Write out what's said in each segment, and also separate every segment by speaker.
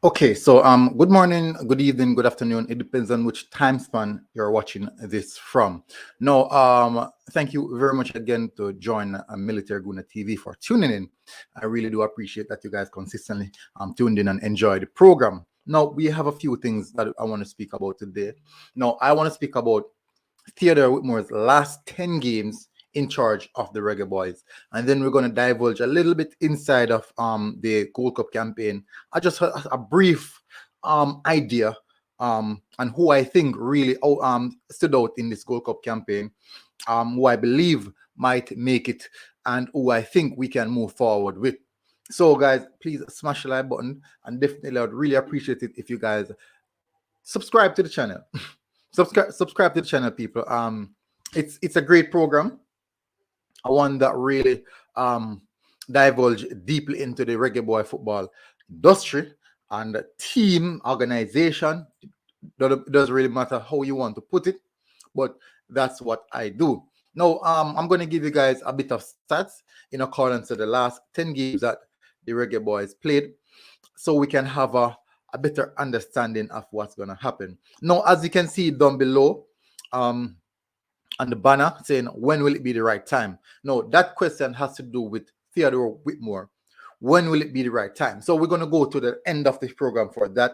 Speaker 1: Okay, so good morning, good evening, good afternoon. It depends on which time span you're watching this from. No, thank you very much again to join Military Guna TV for tuning in. I really do appreciate that you guys consistently tuned in and enjoy the program. Now we have a few things that I want to speak about today. Now I want to speak about Theodore Whitmore's last 10 games in charge of the Reggae Boys. And then we're going to divulge a little bit inside of the Gold Cup campaign. I just had a brief idea and who I think really stood out in this Gold Cup campaign, who I believe might make it, and who I think we can move forward with. So, guys, please smash the like button, and definitely I'd really appreciate it if you guys subscribe to the channel. subscribe to the channel, people. It's a great program, one that really divulge deeply into the reggae boy football industry and team organization. It doesn't really matter how you want to put it, but that's what I do. Now, I'm going to give you guys a bit of stats in accordance to the last 10 games that the Reggae Boys played, so we can have a better understanding of what's going to happen. Now, as you can see down below, on the banner saying, when will it be the right time? No, that question has to do with Theodore Whitmore. When will it be the right time? So we're going to go to the end of this program for that.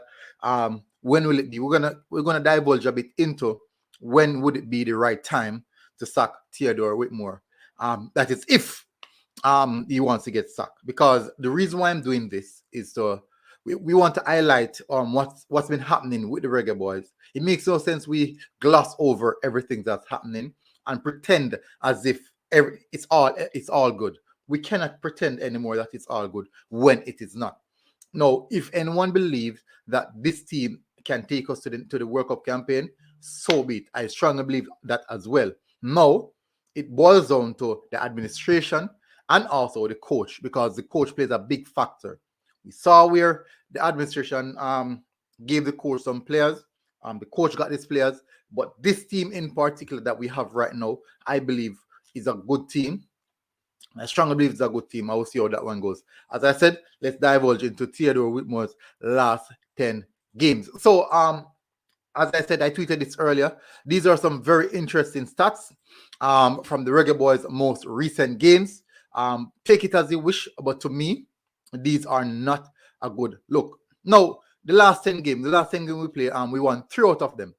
Speaker 1: When will it be? We're gonna divulge a bit into when would it be the right time to sack Theodore Whitmore. That is if he wants to get sacked. Because the reason why I'm doing this is to we want to highlight what's been happening with the Reggae Boys. It makes no sense we gloss over everything that's happening and pretend as if it's all good. We cannot pretend anymore that it's all good when it is not. No, if anyone believes that this team can take us to the World Cup campaign, so be it. I strongly believe that as well. Now, it boils down to the administration and also the coach, because the coach plays a big factor. We saw where the administration gave the coach some players. The coach got these players, but this team in particular that we have right now, I believe, is a good team. I strongly believe it's a good team. I will see how that one goes. As I said, let's divulge into Theodore Whitmore's last 10 games. So, as I said, I tweeted this earlier. These are some very interesting stats from the Reggae Boys' most recent games. Take it as you wish, but to me, these are not a good look. Now, the last 10 games we played, we won 3 out of them.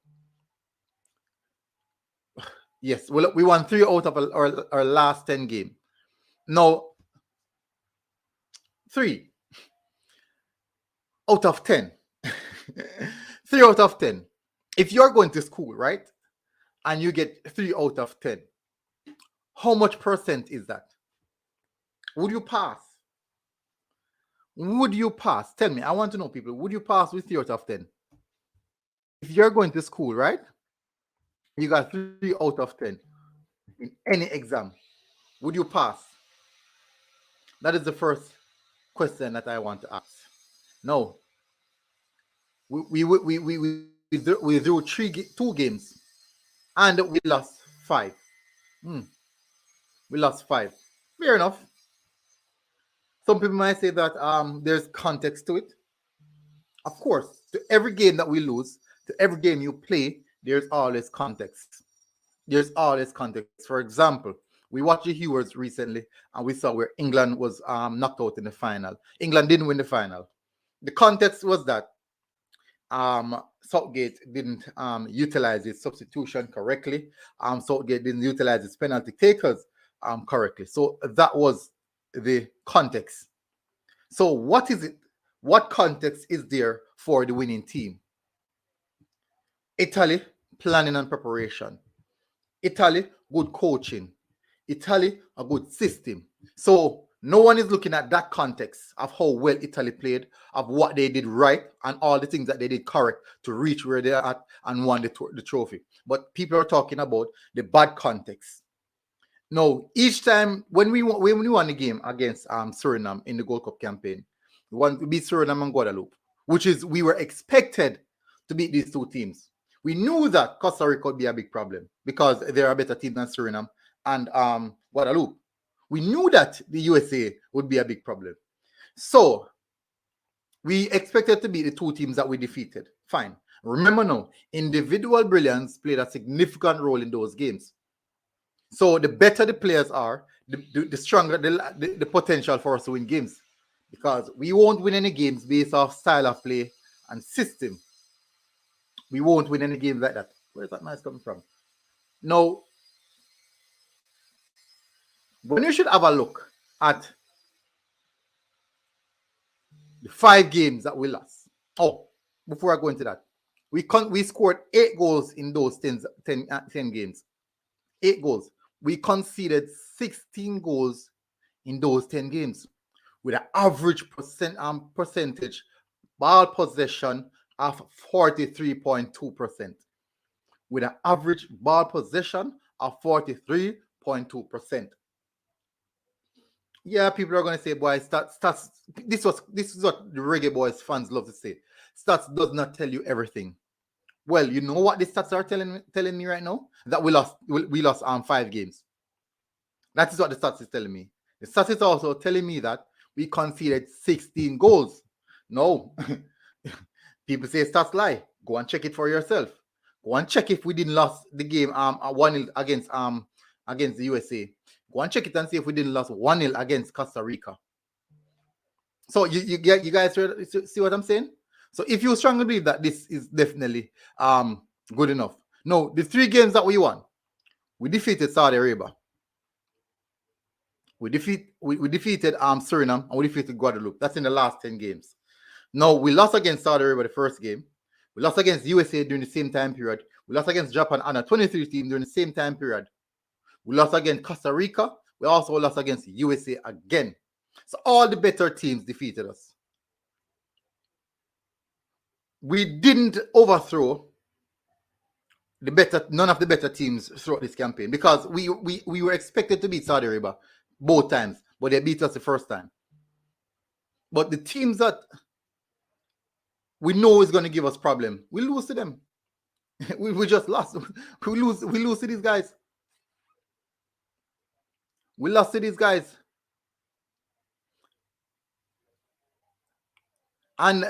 Speaker 1: Yes, we won 3 out of our last 10 games. Now, 3 out of 10. 3 out of 10. If you're going to school, right, and you get 3 out of 10, how much percent is that? Would you pass? Would you pass? Tell me. I want to know, people. Would you pass with 3 out of 10? If you're going to school, right, you got 3 out of 10 in any exam, would you pass? That is the first question that I want to ask. No. We drew 2 games and we lost 5. We lost 5. Fair enough. Some people might say that there's context to it. Of course, to every game that we lose, to every game you play, there's always context. There's always context. For example, we watched the Hewers recently, and we saw where England was knocked out in the final. England didn't win the final. The context was that Southgate didn't utilize his substitution correctly. Southgate didn't utilize his penalty takers correctly. So that was the context. So what is it? What context is there for the winning team? Italy, planning and preparation. Italy, good coaching. Italy, a good system. So no one is looking at that context of how well Italy played, of what they did right, and all the things that they did correct to reach where they're at and won the trophy. But people are talking about the bad context. No, each time when we won the game against Suriname in the Gold Cup campaign, we beat Suriname and Guadeloupe, which is we were expected to beat these 2 teams. We knew that Costa Rica would be a big problem because they're a better team than Suriname and Guadeloupe. We knew that the USA would be a big problem. So We expected to be the two teams that we defeated. Fine. Remember now, individual brilliance played a significant role in those games. So the better the players are, the stronger the potential for us to win games. Because we won't win any games based off style of play and system. We won't win any games like that. Where's that noise coming from? Now, when you should have a look at the 5 games that we lost. Oh, before I go into that, we scored 8 goals in those 10 games. 8 goals. We conceded 16 goals in those 10 games with an average percentage ball possession of 43.2%. With an average ball possession of 43.2%. Yeah, people are going to say, boy, stats. This is what the Reggae Boyz fans love to say. Stats does not tell you everything. Well, you know what the stats are telling me right now? That we lost 5 games. That is what the stats is telling me. The stats is also telling me that we conceded 16 goals. No, people say stats lie. Go and check it for yourself. Go and check if we didn't lose the game 1-0 against the USA. Go and check it and see if we didn't lose 1-0 against Costa Rica. So you guys see what I'm saying? So if you strongly believe that this is definitely good enough. No, the 3 games that we won, we defeated Saudi Arabia. We defeated Suriname and we defeated Guadeloupe. That's in the last 10 games. Now, we lost against Saudi Arabia the first game. We lost against USA during the same time period. We lost against Japan under 23 team during the same time period. We lost against Costa Rica. We also lost against USA again. So all the better teams defeated us. We didn't overthrow none of the better teams throughout this campaign because we were expected to beat Saudi Arabia both times, but they beat us the first time. But the teams that we know is going to give us problem, we lose to them. we just lost. We lose to these guys. We lost to these guys. And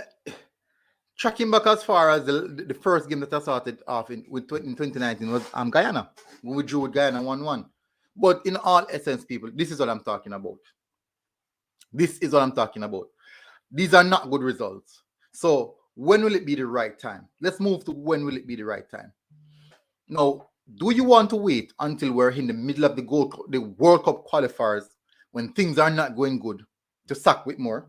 Speaker 1: tracking back as far as the first game that I started off in 2019 was Guyana. When we drew with Guyana 1-1. But in all essence, people, this is what I'm talking about. This is what I'm talking about. These are not good results. So when will it be the right time? Let's move to when will it be the right time. Now, do you want to wait until we're in the middle of the World Cup qualifiers when things are not going good to sack Whitmore?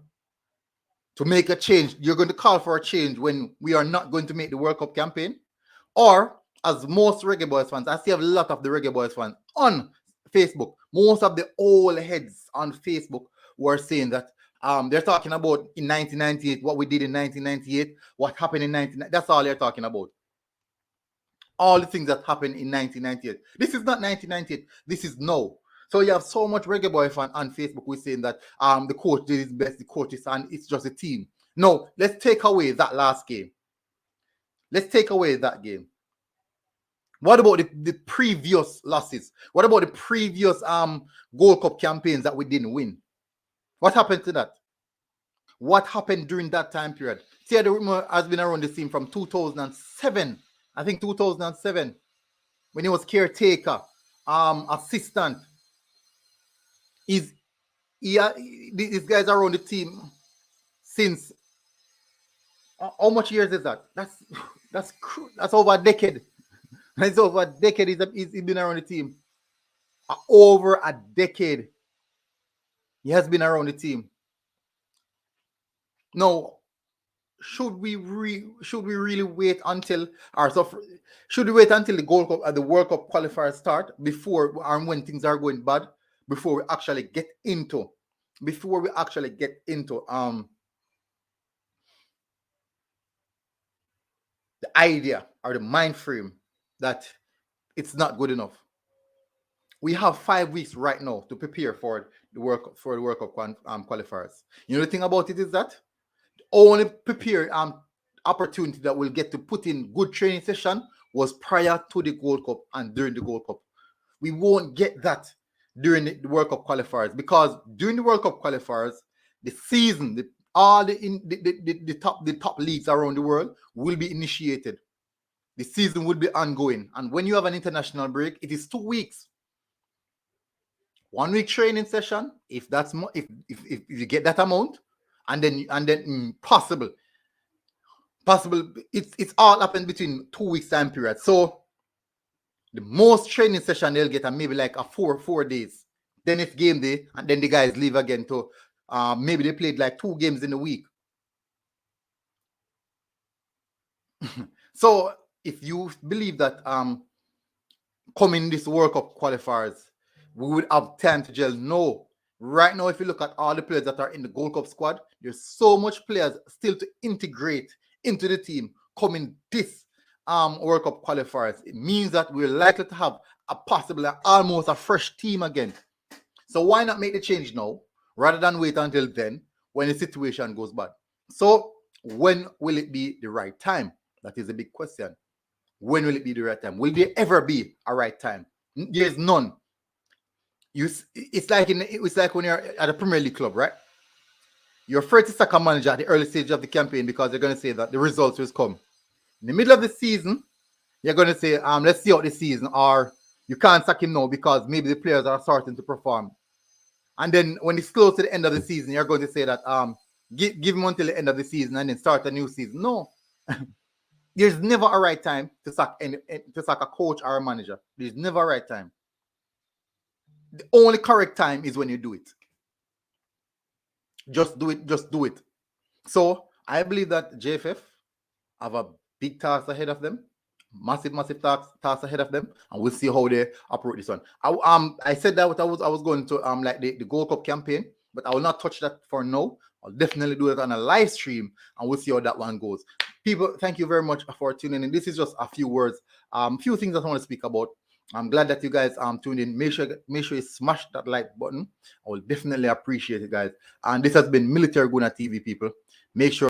Speaker 1: To make a change, you're going to call for a change when we are not going to make the World Cup campaign? Or, as most Reggae Boyz fans, I see a lot of the Reggae Boyz fans on Facebook, most of the old heads on Facebook were saying that they're talking about in 1998, what we did in 1998, what happened in 1998. That's all they're talking about. All the things that happened in 1998. This is not 1998. This is now. So you have so much Reggae Boy fan on Facebook who is saying that the coach did his best, the coach is, and it's just a team. No, let's take away that last game. Let's take away that game. What about the previous losses? What about the previous Gold Cup campaigns that we didn't win? What happened to that? What happened during that time period? See, the rumor has been around the scene from 2007. I think 2007, when he was caretaker, assistant. These guys are around the team since how much years is that? That's over a decade. It's over a decade. He's been around the team. Over a decade. He has been around the team. Now, should we really wait until should we wait until the World Cup qualifiers start before when things are going bad before we actually get into the idea or the mind frame that it's not good enough? We have 5 weeks right now to prepare for the World Cup qualifiers. You know the thing about it is that the only prepared opportunity that we'll get to put in good training session was prior to the Gold Cup and during the Gold Cup. We won't get that during the World Cup qualifiers because during the World Cup qualifiers, the season, all the top leagues around the world will be initiated. The season will be ongoing. And when you have an international break, it is 2 weeks. 1 week training session, if that's if you get that amount, and then possible, it's all happened between 2 weeks time period. So the most training session they'll get are maybe like a four days. Then it's game day, and then the guys leave again to maybe they played like 2 games in a week. So if you believe that coming this World Cup qualifiers, we would have time to gel. No. Right now, if you look at all the players that are in the Gold Cup squad, there's so much players still to integrate into the team coming this World Cup qualifiers. It means that we're likely to have a possibly almost a fresh team again. So why not make the change now rather than wait until then when the situation goes bad? So when will it be the right time? That is a big question. When will it be the right time? Will there ever be a right time? There's none. It's like when you're at a Premier League club, right? You're afraid to sack a manager at the early stage of the campaign because they're going to say that the results will come. In the middle of the season, you're going to say, let's see out the season, or you can't sack him now because maybe the players are starting to perform. And then when it's close to the end of the season, you're going to say that give him until the end of the season and then start a new season. No. There's never a right time to sack a coach or a manager. There's never a right time. The only correct time is when you do it. Just do it. So I believe that JFF have a big task ahead of them, massive task ahead of them, and we'll see how they approach this one. I said that I was going to like the Gold Cup campaign, but I will not touch that for now. I'll definitely do it on a live stream, and we'll see how that one goes. People, thank you very much for tuning in. This is just a few words, few things that I want to speak about. I'm glad that you guys tuned in. Make sure you smash that like button. I will definitely appreciate it, guys. And this has been Military Guna TV, people. Make sure